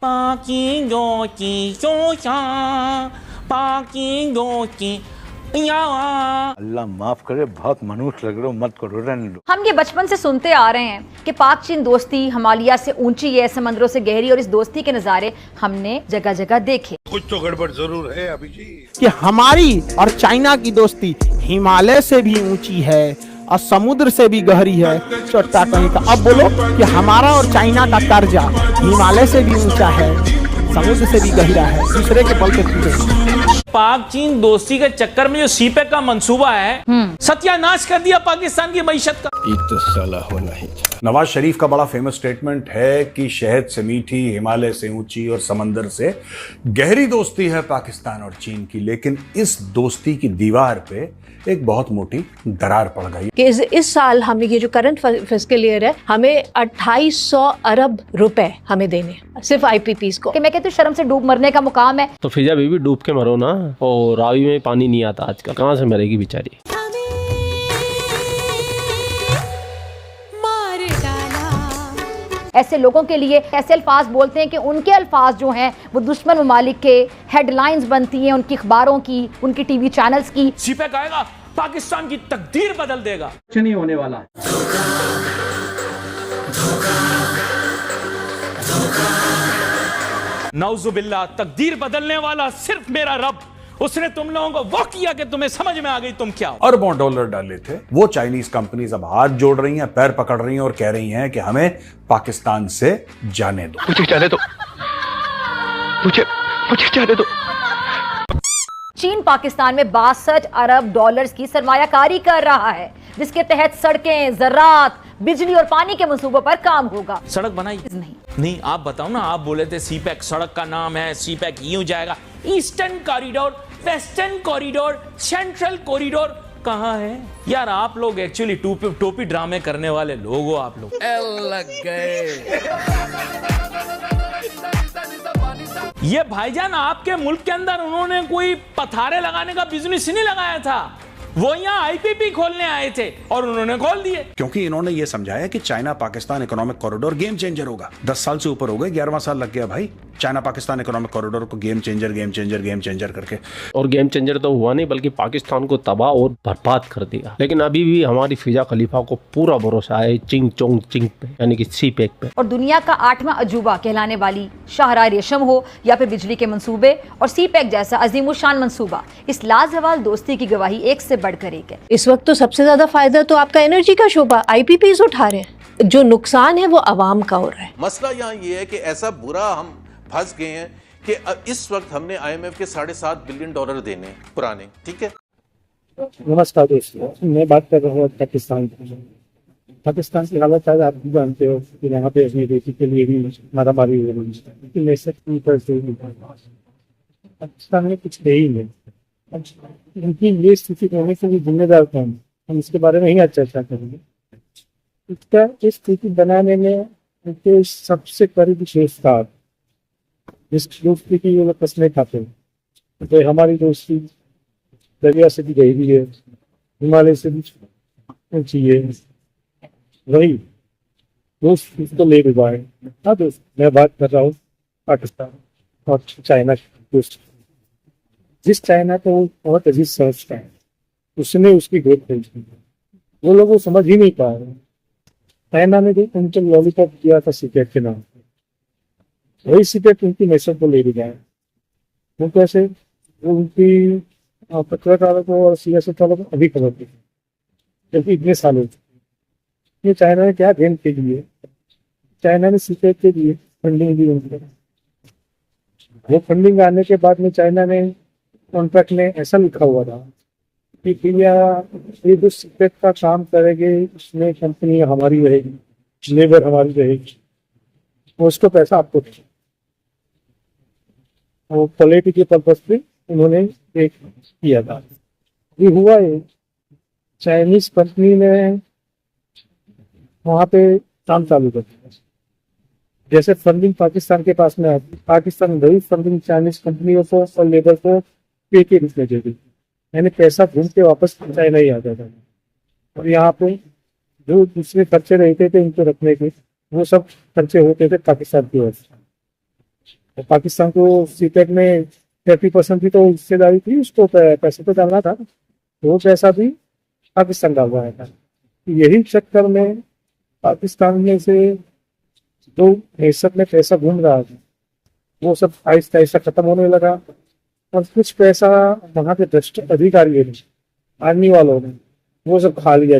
अल्लाह माफ करे, बहुत मनुष्य लग रहे हो, मत करो, रहने दो। हम ये बचपन से सुनते आ रहे हैं कि पाक चीन दोस्ती हिमालय से ऊंची है, समंदरों से गहरी, और इस दोस्ती के नजारे हमने जगह जगह देखे। कुछ तो गड़बड़ जरूर है अभी जी। कि हमारी और चाइना की दोस्ती हिमालय से भी ऊंची है और समुद्र से भी गहरी है। छोटा कहीं का अब बोलो कि हमारा और चाइना का कर्जा हिमालय से भी ऊंचा है, समुद्र से भी गहरा है, दूसरे के बल पे टूटे। पाक चीन दोस्ती के चक्कर में जो सीपेक का मंसूबा है सत्यानाश कर दिया पाकिस्तान की मईशत का। तो साला होना ही। नवाज शरीफ का बड़ा फेमस स्टेटमेंट है कि शहद से मीठी, हिमालय से ऊंची और समंदर से गहरी दोस्ती है पाकिस्तान और चीन की, लेकिन इस दोस्ती की दीवार पे एक बहुत मोटी दरार पड़ गई कि इस साल हमें ये जो करंट फिस्कल ईयर है, हमें 2800 अरब रुपए हमें देने सिर्फ IPPs को। कि मैं कहती हूँ शर्म से डूब मरने का मुकाम है। तो फिजा बीबी डूब के मरो ना, और रावी में पानी नहीं आता आजकल, कहाँ से मरेगी बेचारी। ऐसे लोगों के लिए ऐसे अल्फाज बोलते हैं कि उनके अल्फाज जो हैं वो दुश्मन ममालिक के हेडलाइंस बनती हैं, उनकी अखबारों की, उनकी टीवी चैनल्स की। सीपेक आएगा, पाकिस्तान की तकदीर बदल देगा। कुछ नहीं होने वाला। नौजुबिल्लाह, तकदीर बदलने वाला सिर्फ मेरा रब। उसने तुम लोगों को वो किया कि तुम्हें समझ में आ गई तुम क्या हो। अरबों डॉलर डाले थे वो चाइनीज कंपनीज अब हाथ जोड़ रही हैं, पैर पकड़ रही हैं और कह रही हैं कि हमें पाकिस्तान से जाने दो। मुझे जाने दो, मुझे जाने दो। चीन पाकिस्तान में 62 अरब डॉलर्स की सरमायाकारी कर रहा है, जिसके तहत सड़कें, ज़रात, बिजली और पानी के मंसूबों पर काम होगा। सड़क बनाई नहीं, आप बताओ ना, आप बोले थे सीपेक सड़क का नाम है, सीपेक यूं जाएगा। Eastern corridor, western corridor, central corridor कहां है यार? आप लोग एक्चुअली टोपी ड्रामे करने वाले लोग हो आप लोग। लग गए ये भाईजान, आपके मुल्क के अंदर उन्होंने कोई पथारे लगाने का बिजनेस नहीं लगाया था, वो यहाँ IPP खोलने आए थे और उन्होंने खोल दिए। क्योंकि इन्होंने ये समझाया कि China Pakistan economic corridor game changer होगा। 10 साल से ऊपर हो गए, 11वां साल लग गया भाई चाइना पाकिस्तान इकोनॉमिक कॉरिडोर को गेम चेंजर करके। और गेम चेंजर तो हुआ नहीं, बल्कि पाकिस्तान को तबाह और बर्बाद कर दिया। लेकिन अभी भी हमारी फिजा खलीफा को पूरा भरोसा है चिंग चोंग चिंग पे, यानी कि सीपेक पे। और दुनिया का 8वां अजूबा कहलाने वाली शाहराह रेशम हो या फिर बिजली के मंसूबे, और सीपेक जैसा अजीमुशान मंसूबा, इस लाजवाल दोस्ती की गवाही एक से बढ़कर एक है। इस वक्त तो सबसे ज्यादा फायदा तो आपका एनर्जी का शोबा IPPs उठा रहे हैं, जो नुकसान है वो आवाम का हो रहा है। मसला यहाँ ये है कि ऐसा बुरा हम फंस गए हैं कि इस वक्त हमने IMF के $7.5 बिलियन देने पुराने, ठीक है। नमस्कार दोस्तों, मैं बात कर रहा हूँ पाकिस्तान की हालत आज आप भी जानते हो कि यहाँ पे अपनी बेटी के लिए भी मारामारी हो रही है, लेकिन ऐसे पाकिस्तान में कुछ है ही नहीं। उनकी ये स्थिति होने से भी जिम्मेदार कौन, हम इसके बारे में ही आज चर्चा करेंगे। इसका इस स्थिति बनाने में उनके सबसे करीबी दोस्तार, जिस दोस्ती की वो लोग कसमें खाते हैं, तो हमारी दोस्ती दरिया से भी गहरी है, हिमालय से भी ऊंची है, वही दोस्त इसको ले भी पाए। हाँ दोस्त, मैं बात कर रहा हूँ पाकिस्तान और चाइना की दोस्ती। जिस चाइना को वो बहुत अजीज समझता है, उसने उसकी गोद खरीदी, वो लोग वो समझ ही नहीं पा रहे। चाइना ने जो उनके लॉलीपॉप दिया था सीपेक के नाम, वही सीपेक उनकी नेशन को ले भी गया। वो कैसे, वो उनकी पत्रकारों को और सियासत वालों को अभी खबर थी, क्योंकि इतने सालों ये चाइना ने क्या गेम के लिए, चाइना ने सीपेक के लिए फंडिंग दी उनको। वो फंडिंग आने के बाद में चाइना ने कॉन्ट्रैक्ट में ऐसा लिखा हुआ था कि ये जो सीपेक का काम करेंगे उसमें कंपनी हमारी रहेगी, लेबर हमारी रहेगी, उसको पैसा आपको देगा। वो क्वालिटी के पर्पज पे उन्होंने एक किया था। ये हुआ है, चाइनीज कंपनी ने वहाँ पे काम चालू कर दिया। जैसे फंडिंग पाकिस्तान के पास में आती, पाकिस्तान वही फंडिंग चाइनीज कंपनियों को और लेबर को पे के रूप में दे दी, यानी पैसा घूम के वापस चाइना ही आता था। और यहाँ पे जो दूसरे खर्चे रहते थे इनको रखने के, वो सब खर्चे होते थे पाकिस्तान की वजह से। पाकिस्तान को सीपेक में 30% की तो हिस्सेदारी थी, उसको पैसे तो डालना था, वो पैसा भी पाकिस्तान डाल रहा था। यही चक्कर में पाकिस्तान में से जो हैसियत में पैसा घूम रहा था वो सब आहिस्ता आहिस्ता खत्म होने लगा, और कुछ पैसा वहाँ के भ्रष्ट अधिकारियों ने, आर्मी वालों ने वो सब खा लिया।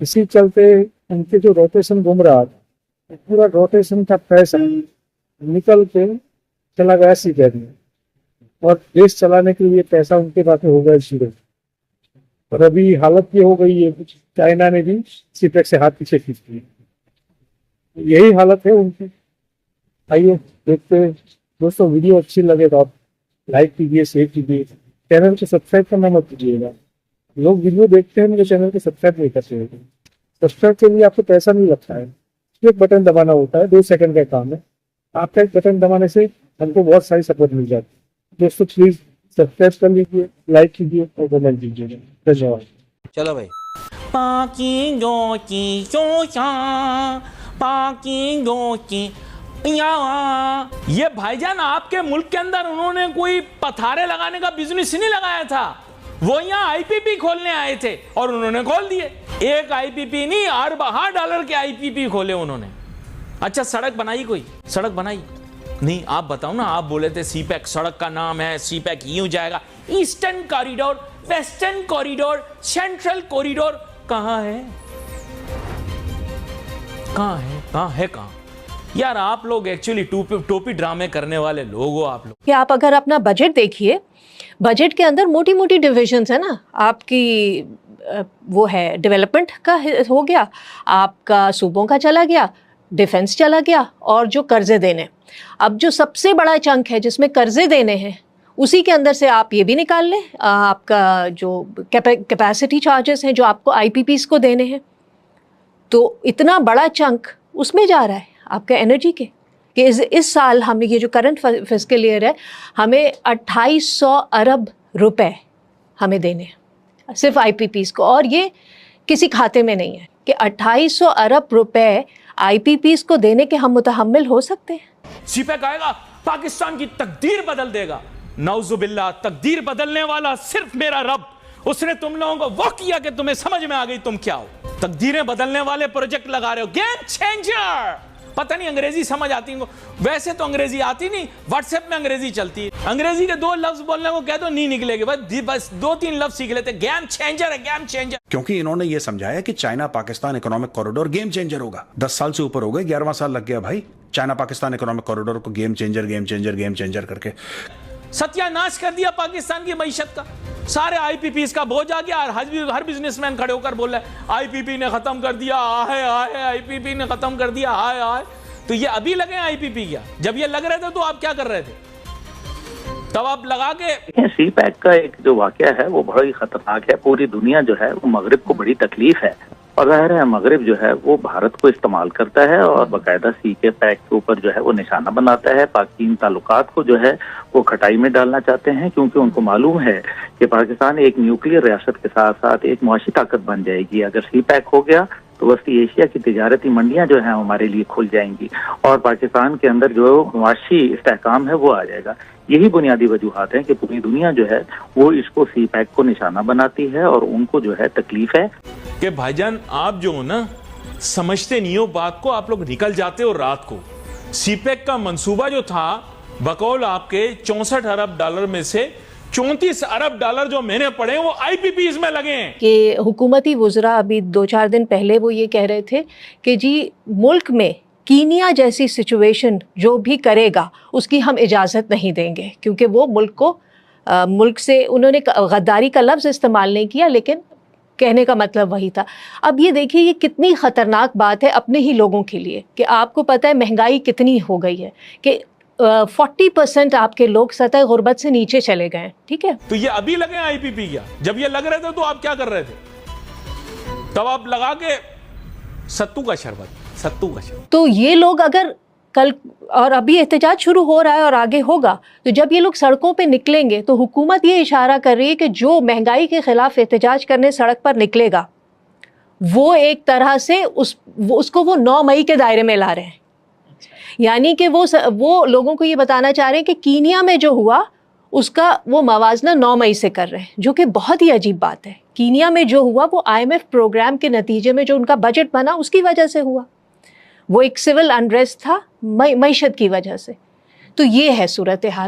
इसी चलते उनके जो रोटेशन घूम रहा था, पूरा रोटेशन का पैसा निकल के चला गया सीपेक में, और देश चलाने के लिए पैसा उनके पास हो गया जीरो। और अभी हालत ये हो गई है, चाइना ने भी सीपेक से हाथ पीछे खींच लिया। यही हालत है उनकी। आइए देखते हैं दोस्तों, वीडियो अच्छी लगे तो आप लाइक कीजिए, शेयर कीजिए, चैनल को सब्सक्राइब करना मत कीजिएगा। लोग वीडियो देखते हैं मेरे चैनल को सब्सक्राइब नहीं करते हैं। सब्सक्राइब के लिए आपको पैसा नहीं लगता है, एक बटन दबाना होता है, 2 सेकंड का काम है। आपका एक बटन दबाने से हमको बहुत सारी सपोर्ट मिल जाती है। दोस्तों प्लीज सब्सक्राइब कर लीजिए, लाइक कीजिए और कमेंट कीजिएगा। धन्यवाद। चलो भाई। ये भाईजान आपके मुल्क के अंदर उन्होंने कोई पथारे लगाने का बिजनेस नहीं लगाया था, वो यहाँ आईपीपी खोलने आए थे और उन्होंने खोल दिए। एक आईपीपी नहीं, $8 डॉलर के आईपीपी खोले उन्होंने। अच्छा, सड़क बनाई, कोई सड़क बनाई नहीं? आप बताओ ना, आप बोले थे सीपेक सड़क का नाम है, सीपेक यूं जाएगा। Eastern corridor, western corridor, central corridor कहां है? कहां है? यार आप लोग एक्चुअली टोपी ड्रामे करने वाले लोग हो आप लोग। कि आप अगर अपना बजट देखिए, बजट के अंदर मोटी मोटी डिविजन्स है ना, आपकी वो है डेवलपमेंट का हो गया, आपका सूबों का चला गया, डिफेंस चला गया, और जो कर्जे देने। अब जो सबसे बड़ा चंक है जिसमें कर्जे देने हैं, उसी के अंदर से आप ये भी निकाल लें, आपका जो कैपेसिटी चार्जेस हैं जो आपको आईपीपीस को देने हैं, तो इतना बड़ा चंक उसमें जा रहा है आपके एनर्जी के। कि इस साल हमें ये जो करंट फिस्कल ईयर है, हमें 2800 अरब रुपए हमें देने हैं सिर्फ आईपीपीस को, और ये किसी खाते में नहीं है कि 2800 अरब रुपए आईपीपीस को देने के हम मुतहम्मिल हो सकते हैं। सीपेक आएगा, पाकिस्तान की तकदीर बदल देगा। नौजुबिल्लाह, तकदीर बदलने वाला सिर्फ मेरा रब। उसने तुम लोगों को वो किया कि तुम्हें समझ में आ गई तुम क्या हो। तकदीरें बदलने वाले प्रोजेक्ट लगा रहे हो, गेम चेंजर। पता नहीं अंग्रेजी समझ आती है? वैसे तो अंग्रेजी आती नहीं, व्हाट्सएप में अंग्रेजी चलती है। अंग्रेजी के 2 लफ्ज बोलने को कह दो नहीं निकलेगे, बस 2-3 लफ्ज सीख लेते। गेम चेंजर है, गेम चेंजर। क्योंकि इन्होंने ये समझाया कि China Pakistan economic corridor game changer होगा। 10 साल से ऊपर हो गए, 11वां साल लग गया भाई चाइना पाकिस्तान इकोनॉमिक कॉरिडोर को गेम चेंजर करके सत्यानाश कर दिया पाकिस्तान की मईशत का। सारे आईपीपीस का बोझ आ गया, और हर बिजनेसमैन खड़े होकर बोल रहा है आईपीपी ने खत्म कर दिया, आए आईपीपी ने खत्म कर दिया, आए। तो ये अभी लगे आईपीपी क्या? जब ये लग रहे थे तो आप क्या कर रहे थे? तब आप लगा के। सीपैक का एक जो वाकया है वो बड़ा ही खतरनाक है। पूरी दुनिया जो है वो मगरिब को बड़ी तकलीफ है, और जाहिर है मगरिब जो है वो भारत को इस्तेमाल करता है और बाकायदा सीपैक के ऊपर जो है वो निशाना बनाता है। पाक-चीन ताल्लुकात को जो है वो खटाई में डालना चाहते हैं, क्योंकि उनको मालूम है कि पाकिस्तान एक न्यूक्लियर रियासत के साथ साथ एक मुआशी ताकत बन जाएगी। अगर सीपैक हो गया तो वस्ती एशिया की तिजारती मंडियां जो हैं हमारे लिए खुल जाएंगी, और पाकिस्तान के अंदर जो मुआशी इस्तेहकाम है वो आ जाएगा। यही बुनियादी वजूहात हैं कि पूरी दुनिया जो है वो इसको सीपैक को निशाना बनाती है, और उनको जो है तकलीफ है कि भाईजान आप जो हो ना, समझते नहीं हो बात को, आप लोग निकल जाते हो रात को। सीपैक का मंसूबा जो था बकौल आपके 64 अरब डॉलर में से 34 अरब डॉलर जो मैंने पढ़े वो आईपीपीस में लगे हैं। कि हुकूमती वुज़रा अभी 2-4 दिन पहले वो ये कह रहे थे कि जी मुल्क में कीनिया जैसी सिचुएशन जो भी करेगा उसकी हम इजाज़त नहीं देंगे, क्योंकि वो मुल्क से उन्होंने गद्दारी का लफ्ज़ इस्तेमाल नहीं किया, लेकिन कहने का मतलब वही था। अब ये देखिए ये कितनी ख़तरनाक बात है अपने ही लोगों के लिए, कि आपको पता है महंगाई कितनी हो गई है कि 40% आपके लोग सतह गुर्बत से नीचे चले गए। ठीक है, तो ये अभी लगे आईपीपी क्या? जब ये लग रहे थे तो आप क्या कर रहे थे? तब आप लगा के सत्तू का शरबत। तो ये लोग अगर कल, और अभी एहतजाज शुरू हो रहा है और आगे होगा, तो जब ये लोग सड़कों पे निकलेंगे तो हुकूमत ये इशारा कर रही है कि जो महंगाई के खिलाफ एहतजाज करने सड़क पर निकलेगा वो एक तरह से उसको वो 9 मई के दायरे में ला रहे हैं। यानी कि वो लोगों को ये बताना चाह रहे हैं कि कीनिया में जो हुआ उसका वो मवाजना 9 मई से कर रहे हैं, जो कि बहुत ही अजीब बात है। कीनिया में जो हुआ वो IMF प्रोग्राम के नतीजे में जो उनका बजट बना उसकी वजह से हुआ, वो एक सिविल अनरेस्ट था मईशत की वजह से। तो ये है सूरत हाल।